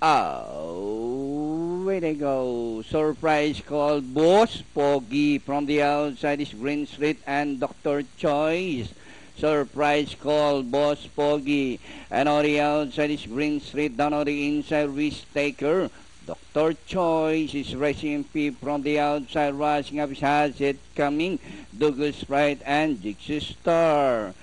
Way they go. Surprise call. Boss Pogi from the outside is Green Street and Dr. Choice. Surprise call. Boss Pogi. And on the outside is Green Street. Down on the inside, Risk Taker. Dr. Choice is racing P from the outside, rushing up, has it coming. Douglas Sprite and Dixie Star.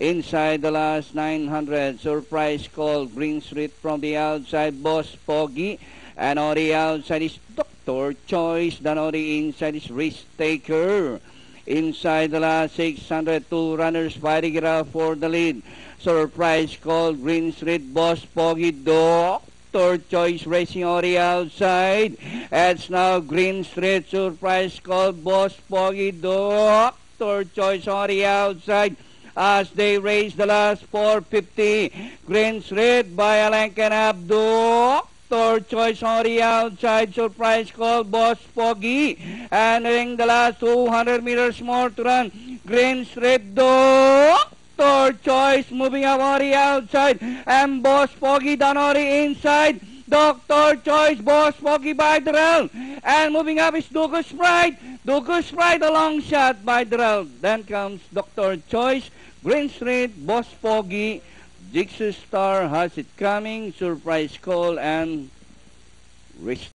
Inside the last 900, surprise call, Green Street from the outside, Boss Pogi. And on the outside is Dr. Choice. Then on the inside is Risk Taker. Inside the last 600, two runners fighting it out for the lead. Surprise call, Green Street, Boss Pogi, Dr. Choice racing on the outside. It's now Green Street, surprise call, Boss Pogi, Dr. Choice on the outside. As they race the last 450. Green Street by a length and a half. Dr. Choice on the outside. Surprise call, Boss Pogi. And in the last 200 meters more to run. Green Street, Dr. Choice moving up on the outside. And Boss Pogi down on the inside. Dr. Choice, Boss Pogi by the rail. And moving up is Douglas Sprite. Douglas Sprite, a long shot by the rail. Then comes Dr. Choice, Green Street, Boss Pogi, Dixie Star has it coming, surprise call, and Risk